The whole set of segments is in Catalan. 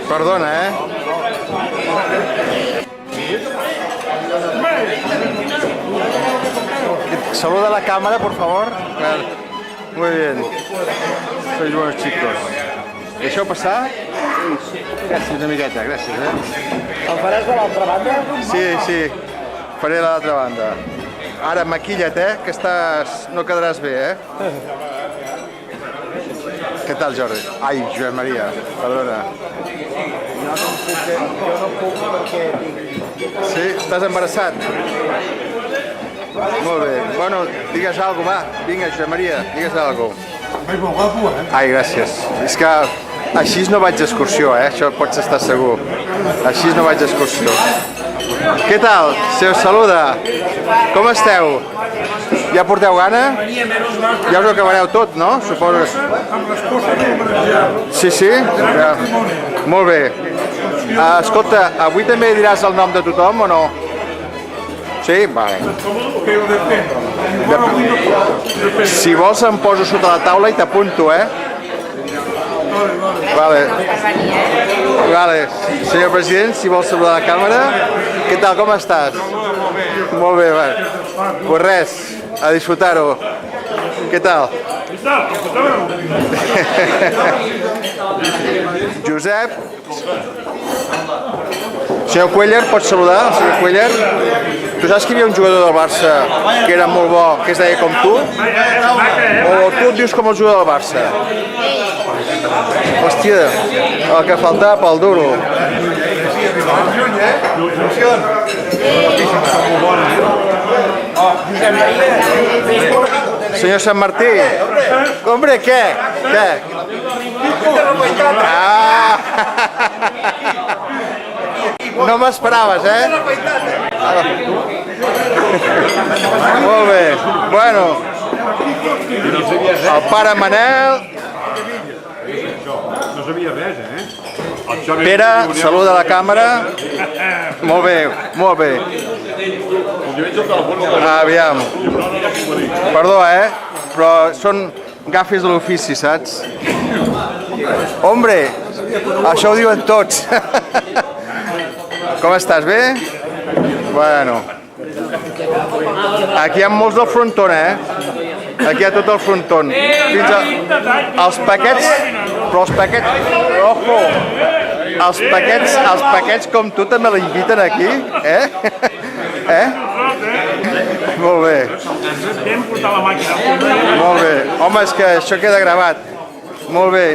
Perdona, Saluda a la cámara, por favor. Muy bien. Sois buenos chicos. Deixeu passar? Gràcies, una miqueta, gràcies, El faràs de l'altra banda? Sí, faré l'altra banda. Ara maquilla't, que estàs... no quedaràs bé, Què tal, Jordi? Ai, Joan Maria, perdona. Jo no puc perquè tinc... Sí? Estàs embarassat? Molt bé. Bueno, digues alguna cosa, va. Vinga, Joan Maria, digues alguna cosa. Ai, gràcies. És que així no vaig d'excursió, Això pots estar segur. Així no vaig d'excursió. Què tal? Se us saluda. Com esteu? Ja porteu gana? Ja us ho acabareu tot, no? Suposo que... Amb les coses del menjar. Sí? Ja. Molt bé. Escolta, avui també diràs el nom de tothom o no? Sí? Vale. Si vols em poso sota la taula i t'apunto, Vale. Senyor president, si vols saludar la càmera. Què tal, com estàs? Molt bé, va. Pues res, a disfrutar-ho. Què tal? Josep. Senyor Cuéllar, pots saludar? Senyor Cuéllar. Tu saps que hi havia un jugador del Barça que era molt bo, que es deia com tu? O tu et dius com el jugador del Barça? Hòstia, el que faltava pel duro. Senyor Sant Martí. Hombre, què? No m'esperaves, Molt bé. Bueno, el pare Manel... No sabia res, Pere, saluda a la càmera. Molt bé. Aviam. Perdó, però són gafes de l'ofici, saps? Hombre, això ho diuen tots. Com estàs, bé? Bueno. Aquí hi ha molts del fronton, Aquí hi ha tot el fronton. Fins als paquets... Però els paquets... Ojo! Els paquets com tu també l'inviten aquí, Molt bé. Molt bé. Home, és que això queda gravat. Molt bé.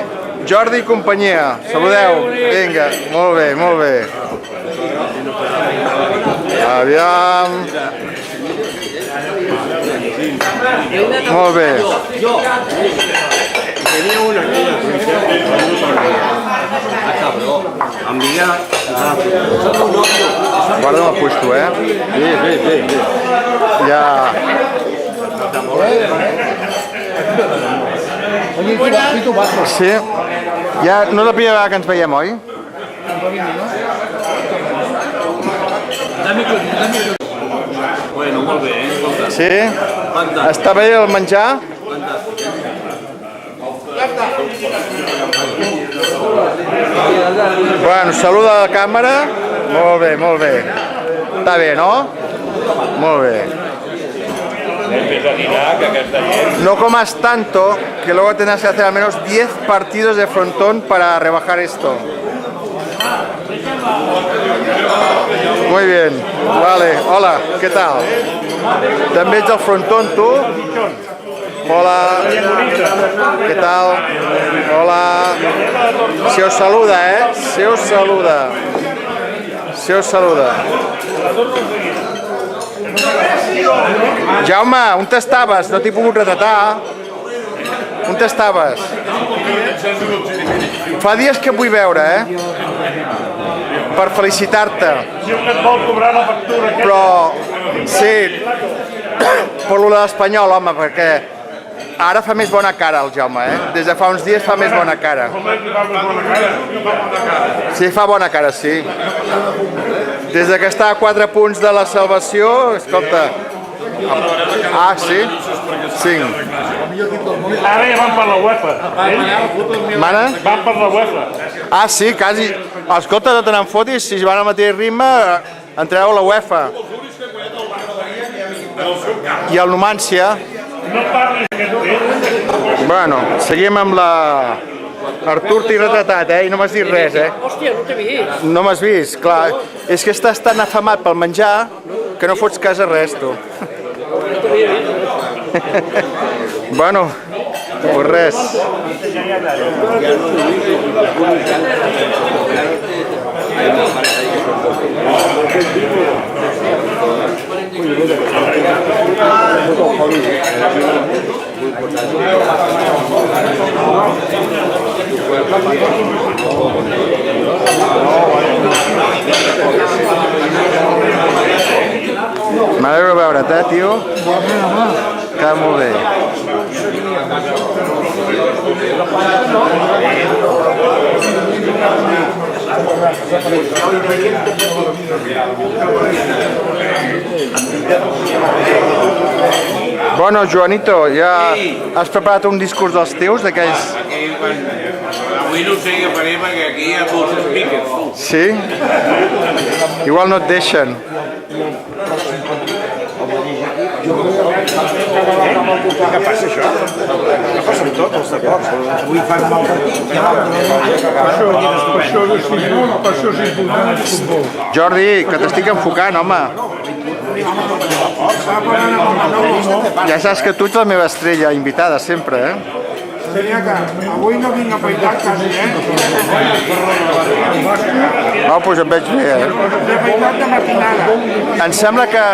Jordi i companyia, saludeu. Vinga, molt bé. Aviam. Molt bé. Guarda el puesto, Bé. Ja... Sí. Ja no és la primera vegada que ens veiem, oi? Bueno, molt bé, Sí? Està bé el menjar? Bueno, saluda a la càmera. Molt bé. Està bé, no? Molt bé. No comas tanto, que luego tendrás que hacer al menos 10 partidos de frontón para rebajar esto. Muy bien, vale, hola, ¿qué tal? També ets del frontón, tu? Hola, ¿qué tal? Hola. Se os saluda, Se os saluda. Se os saluda. Jaume, on estaves? No t'he pogut retratar. On estaves? Fa dies que et vull veure, per felicitar-te. Però, sí, per lo de l'Espanyol, home, perquè ara fa més bona cara el Jaume, Des de fa uns dies fa més bona cara. Sí, fa bona cara, sí. Des que està a 4 punts de la salvació, escolta... Ah, sí? 5. Ara ja van per la UEFA. Mana? Van per la UEFA. Ah, sí, quasi. Escolta, no te n'en fotis, si van al mateix ritme, entreu a la UEFA. I el Numancia. No parlis que tu. Bueno, seguim amb la... Artur, t'he retratat, i no m'has dit res, Hòstia, no t'he vist. No m'has vist, clar. És que estàs tan afamat pel menjar que no fots cas a res, tu. Bueno, pues res. M'alegro veure't, tio? Que molt bé. Bueno, Joanito, ja has preparat un discurs dels teus, d'aquells... Avui no sé què faré perquè aquí hi ha molts speakers. Sí? Igual no et deixen. Què passa, això? Què passa amb tot, els acords? Avui fan mal partit. Per això és important el futbol. Jordi, que t'estic enfocant, home. Ja saps que tu ets la meva estrella invitada, sempre, Avui no vinc a peitar quasi, Oh, doncs em veig bé, He peitat de matinada. Em sembla que...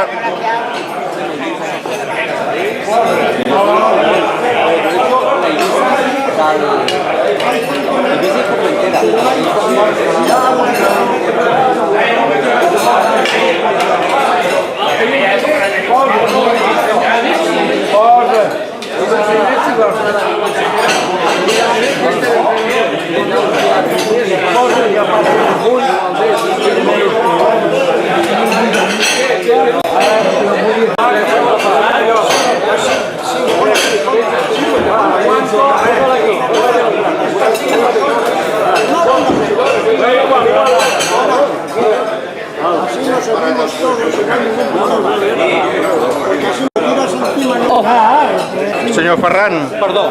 Senyor Ferran. Perdó.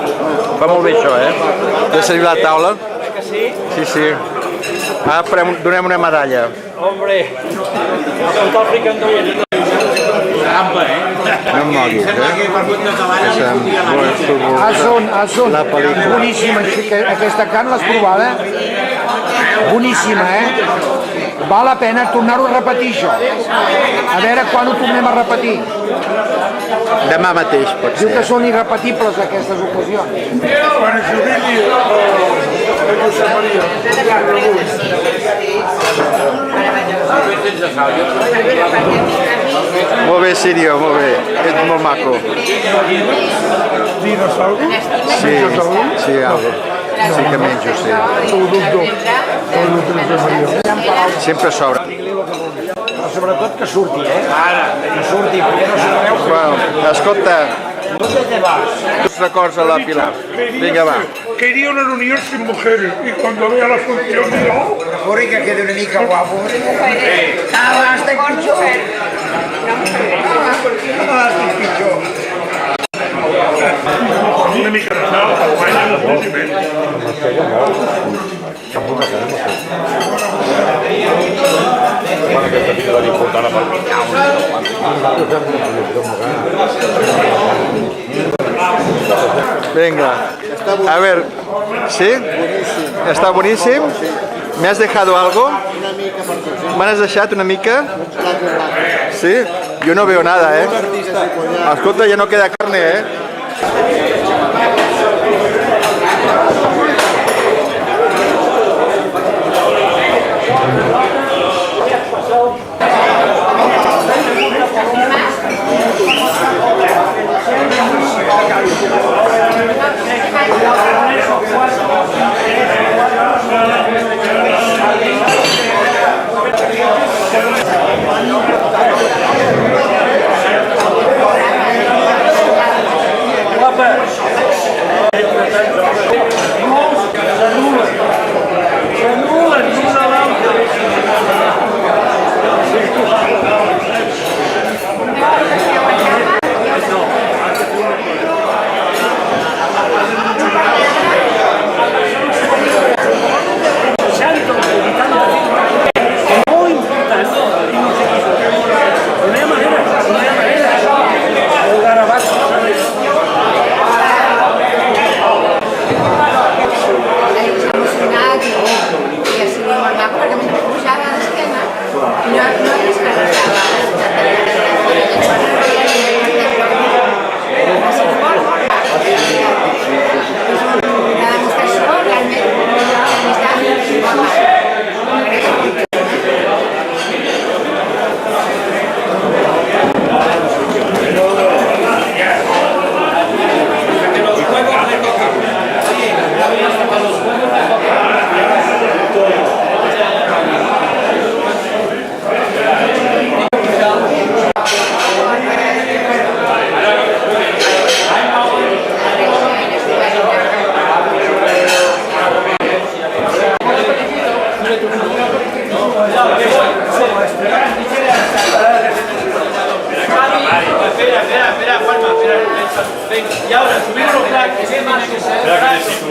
Va molt bé això, Ja servir la taula? Que sí? Sí, sí. Ara donem una medalla. Hombre, el Àfrica en duia. Trampa, No em moguis, Asun, La pel·lícula. boníssima, aquesta carn l'has provada? Boníssima, Val la pena tornar-ho a repetir, això. A veure quan ho tornem a repetir. Demà mateix, pot Diu que ser. són irrepetibles aquestes ocasions. Quan es jubili el Josep Maria. Molt bé, Sirio, molt bé. Ets molt maco. Dines alguna cosa? Sí, algo. Sí que menjo, sí. Sempre sobra. Però sobretot que surti, Que surti, perquè no s'ho creu. Bueno, escolta, Tus records a la Pilar. Vinga, va. Quería una reunión sin mujeres y cuando vea la función digo, Corre que quede una mica guapo. Cada estic pitjor. una mica de sal, guanya l'entendiment. Venga. A ver, ¿sí? Està boníssim. ¿Me has dejado algo? ¿Me has deixat una mica? Sí? Yo no veo nada, ¿eh? Escolta, ya no queda carne, ¿eh? Y ahora subir los platos,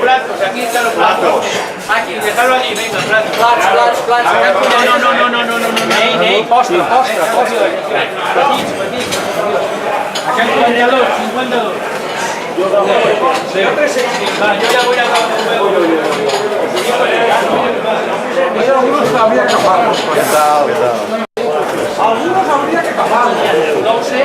platos, aquí están los platos. Aquí, dejarlo allí, venga, platos. Plats. No. Postre. Acá el 52. Yo ya voy a dar un huevo. Algunos habría que acabarlos. Algunos habría que acabarlos. No sé.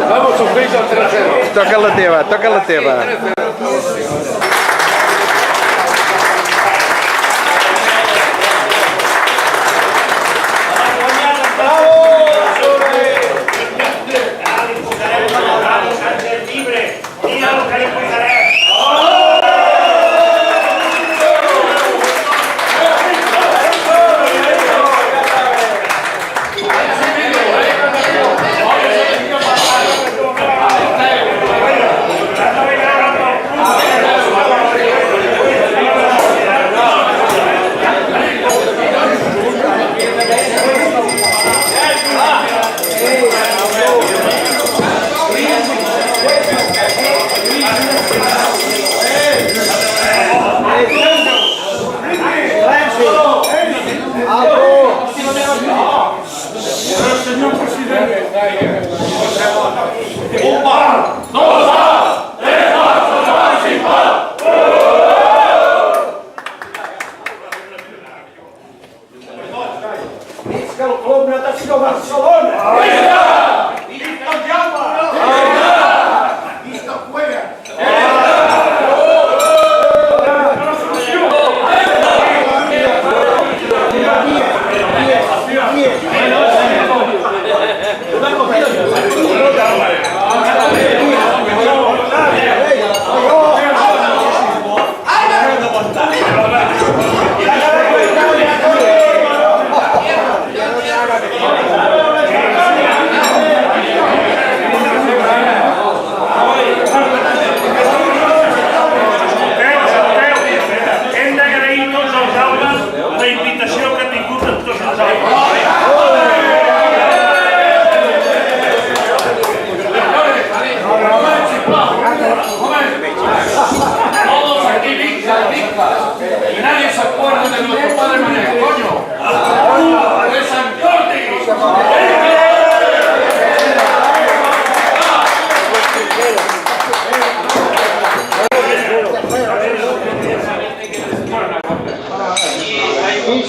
Vamos, sofrito al 3-0. Toca la teva.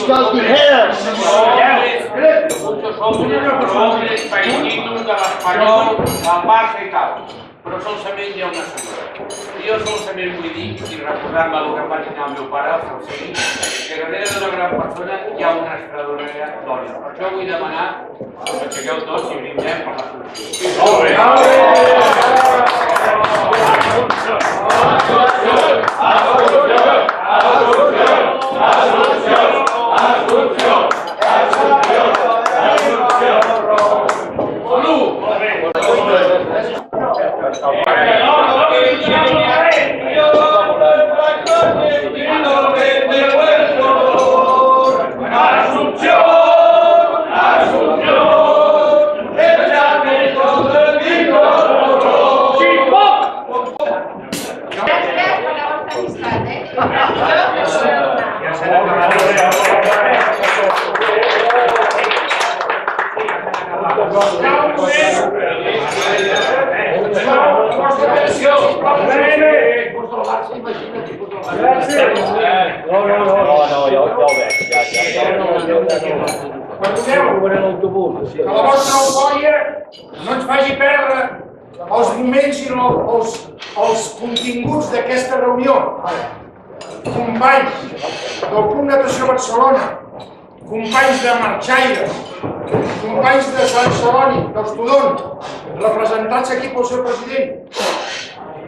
Muchos hombres, paisitos de l'Espanyol, el Barça i tal. Però solament hi ha una senyora. Jo solament vull dir, i recordant-me el que em va ensenyar el meu pare, el Francesc, que darrere d'una gran persona hi ha una extraordinària dona. Per això vull demanar que us aixequeu tots i brindem per la Que la vostra eufòria no ens faci perdre els moments i els continguts d'aquesta reunió. Companys del Club Natació Barcelona, companys de Marxaires, companys de Sant Celoni, dels Tudons, representats aquí pel seu president,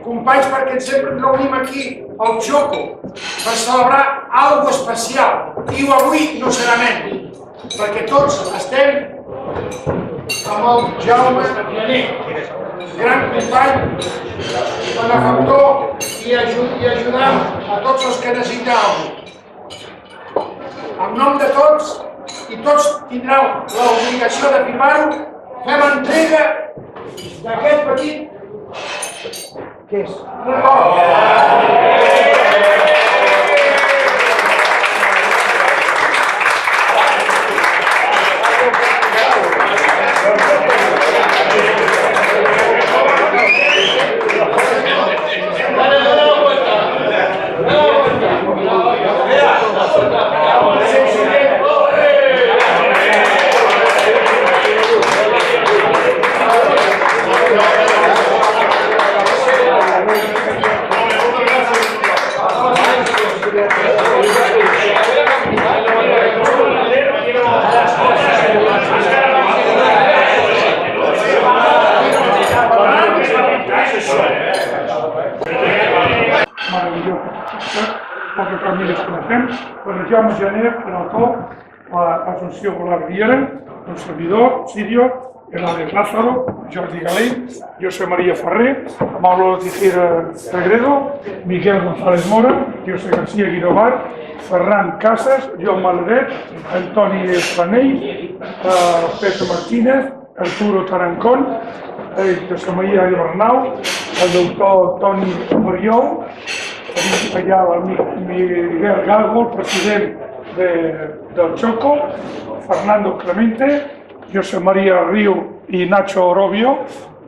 companys perquè sempre ens reunim aquí al Xoco per celebrar alguna especial, i avui no serà menys, perquè tots estem amb el Jaume Jané, gran company, benefactor i ajudant a tots els que necessiteu. En nom de tots, i tots tindreu l'obligació de firmar-ho, fem entrega d'aquest petit què és? Record. Poques famílies coneixem, per Jaume Jané, relator, l'Assumpció Goulart Riera, el servidor, Sirio, Eladio Lázaro, Jordi Galí, José María Ferrer, Mauro Tijera Regredo, Miguel González Mora, José García Guidomar, Ferran Casas, Joan Malaret, Antoni Esplanell, Pedro Martínez, Arturo Tarancón, José María Bernau, el doctor Toni Mariol, allà l'amic Miguel Galgo, el president del Xoco, Fernando Clemente, José María Riu i Nacho Orobio,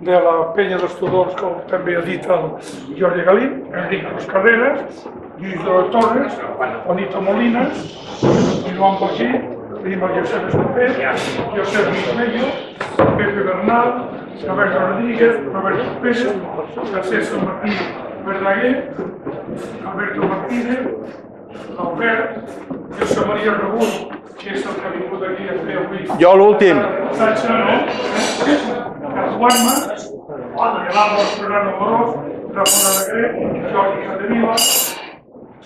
de la Penya dels Tudors, com també ha dit el Jordi Galí, Enric Cruz Carreras, Lluís de les Torres, Juanito Molina, Joan Bagí, Josep Escopet, Josep Mismello, Pepe Bernal, Roberto Rodríguez, Roberto Pérez, Francesc Martí Verdaguer, Alberto Martínez, l'Albert, José María Rebull, que és el que ha vingut aquí a fer avui. Jo l'últim. El Juanma, l'Alba Ferrano Moroz, Ramon Alegre, Jordi Cadevila,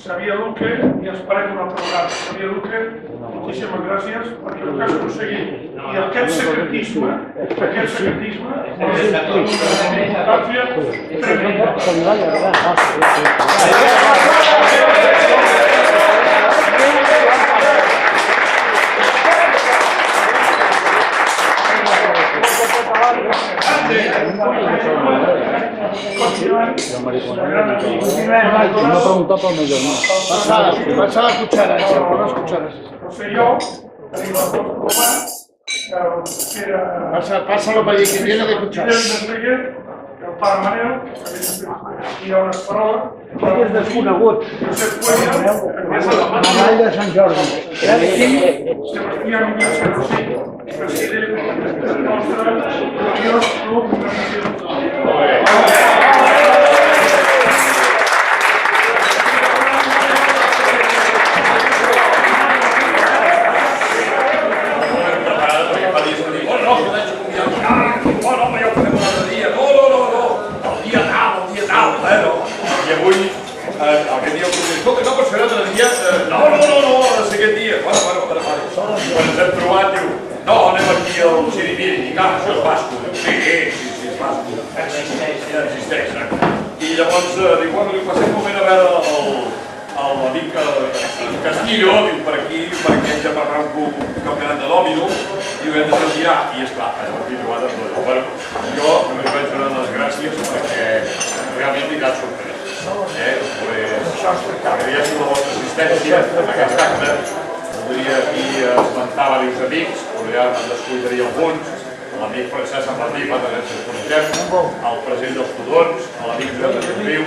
Xavier Luque i esperem un altre vegada. Xavier Luque, moltíssimes gràcies perquè el que has aconseguit i aquest secretisme és una importància tremenda. Pasa la cuchara, las cucharas. Pásalo para allí, que viene de cuchara. el pare Manel, hi ha una escola, És desconegut. Josep Cuellar, La vall de Sant Jordi. Sebastià Millán Cerrosell, president del nostre gloriós club de I avui, aquest dia, escolta, no pots fer l'altre dia? No, ha de ser aquest dia. Bueno, quan ens hem trobat, diu, no, anem aquí al Siribiri, dic, això és basco. Sí, és basco. Existeix. I llavors, diu, bueno, passem un moment a veure l'amic Castillo, diu, per aquí, perquè ell ja m'arranco un campionat de dòmino, diu, hem de retirar, i esclar, aquí trobat amb tot. Bueno, jo només vaig donar les gràcies perquè realment m'he quedat sorprès. Agraeixo la vostra assistència en aquest acte. Voldria aquí esmentar diversos amics, però ja me'n descuidaria alguns. L'amic Francesc Martí, fa tant que ens coneixem, el president dels Tudons, l'amic Josep de Riu,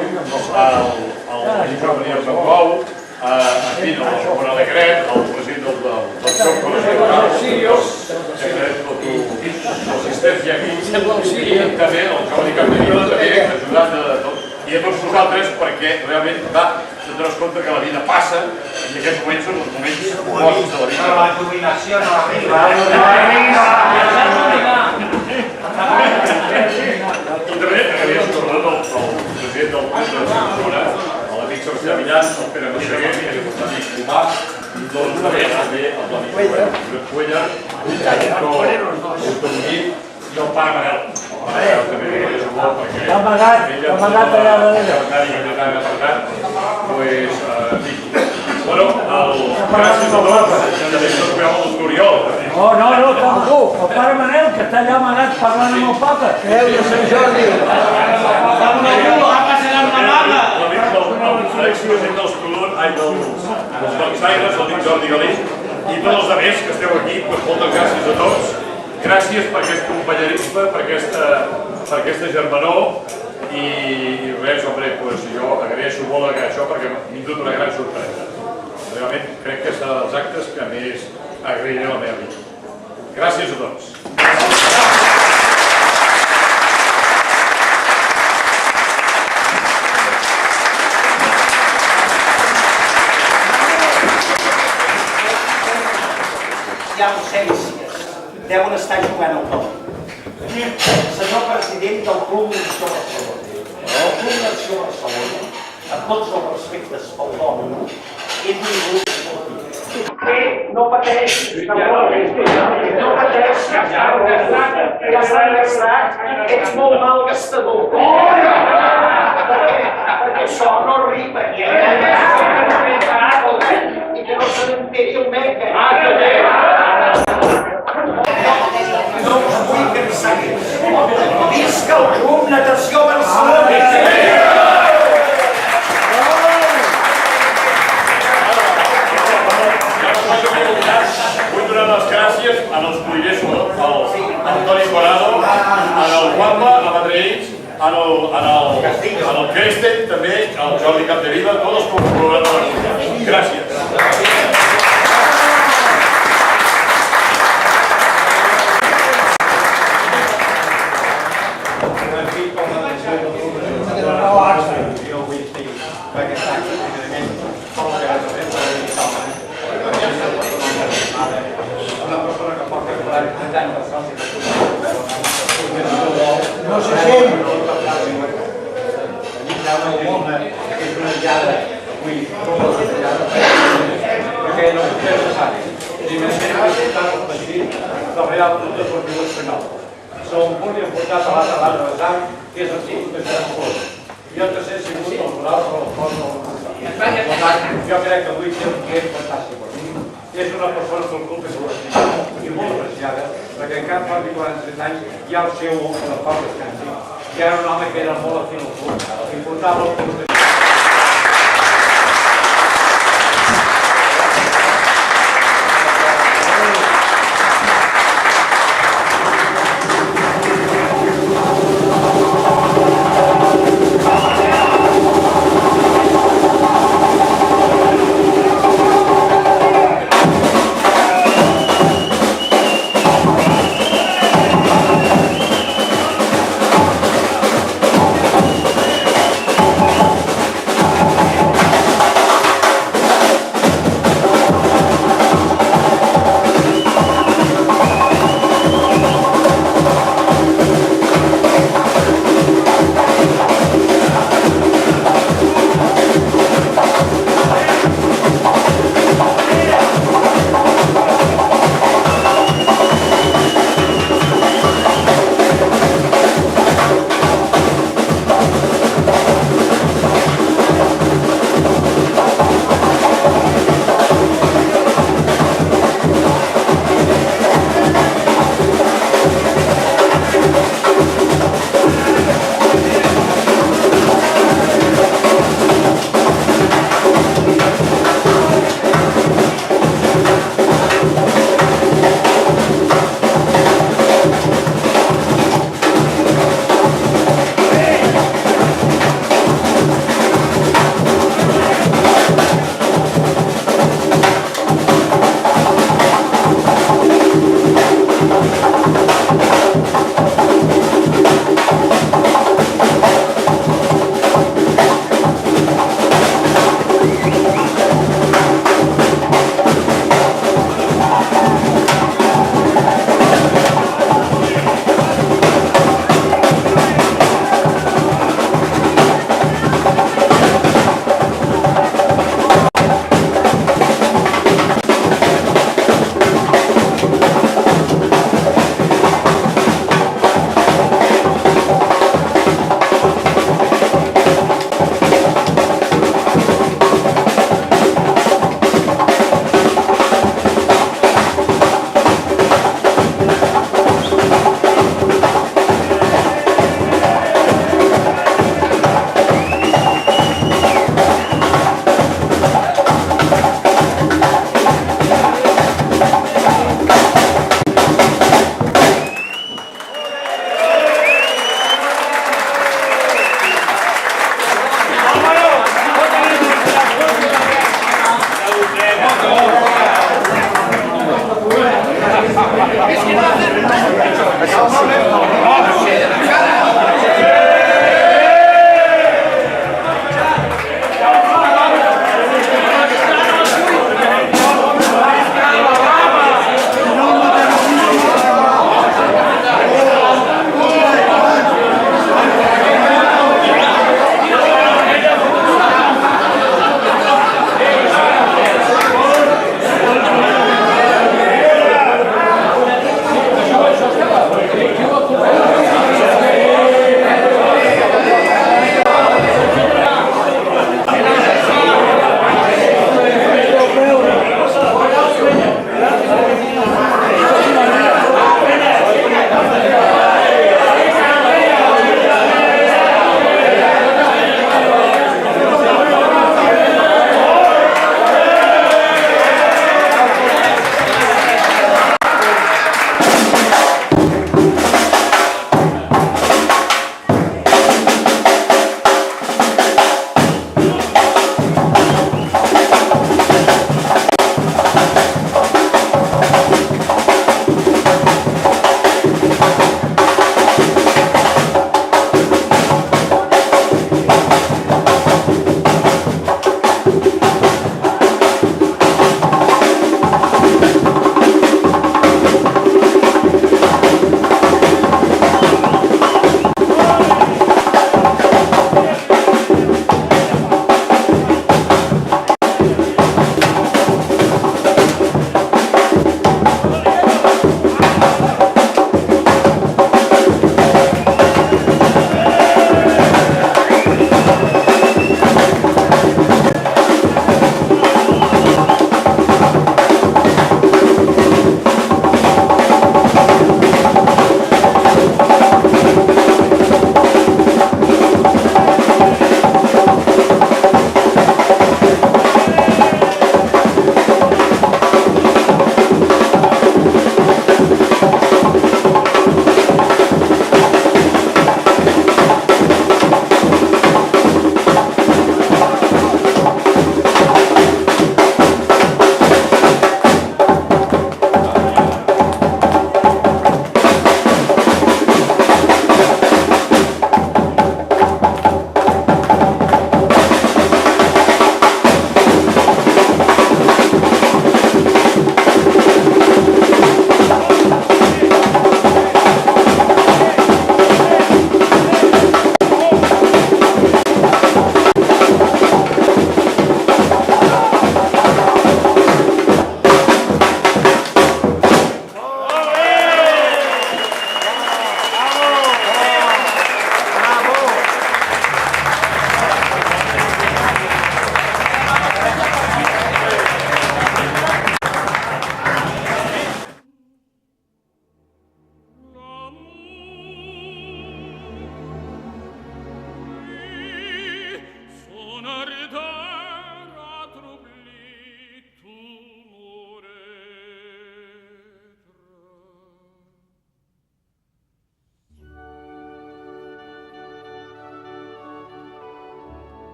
l'amic Daniel Bengou, en fi, el Joan Alegret, el president del Joc Col·legial, l'assistència aquí, i també el Jordi Capdevila, ajudant a tot. I a tots vosaltres, perquè realment dones compte que la vida passa i aquests moments són els moments bons de la vida. La jubilació no arriba. I també agraeixo sobretot al president del club de Barcelona, l'amic Sebastià Millán, el Pere Massaguer, l'amic Comà, i doncs també l'amic Josep Cuellar, l'autonomí i el pare Manel. L'ha amagat allà darrere. Bueno, gràcies a tots. Ja veig que us veu el Oriol. No, com tu, el pare Manel, que està allà amagat parlant amb el papa. Creu de Sant Jordi. L'expresident dels Tudons, dels Bancaires, el dic Jordi Galí, i tots els altres que esteu aquí, moltes gràcies a tots. Gràcies per aquest companyerisme, per aquesta germanor i res, home, jo agraeixo molt això perquè m'ha vingut una gran sorpresa. Realment crec que és dels actes que més agrairé a la meva vida. Gràcies a tots. Hi ha ausències. Deuen estar jugant al dòmino. Senyor president del Club Natació Barcelona. El Club Natació Barcelona, amb tots els respectes pel dòmino, és un grup esportiu. No pateix, no pateix, ja s'ha gastat, ets molt mal gastador. Perquè això no arriba, i que no se n'enteri el meca. No us vull cansar més. Visca el Club Natació Barcelona! Vull donar les gràcies als cuiners, al Toni Corado, al Juanma, a Madrid, al Cresten, també, al Jordi Capdevila, tots els col·laboradors. Gràcies. No se sent. Som un punt important a l'altre vessant, que és el tipus de transport. Jo que sé si vull el rural o el fons o el jo crec que avui té un client fantàstic. És una persona del club que s'ho estima i molt apreciada, perquè encara fa 47 anys ja el seu home de Pau Descansi, que era un home que era molt afí al club, i portava el club de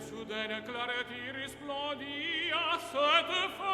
soudaine clarté resplendit à cette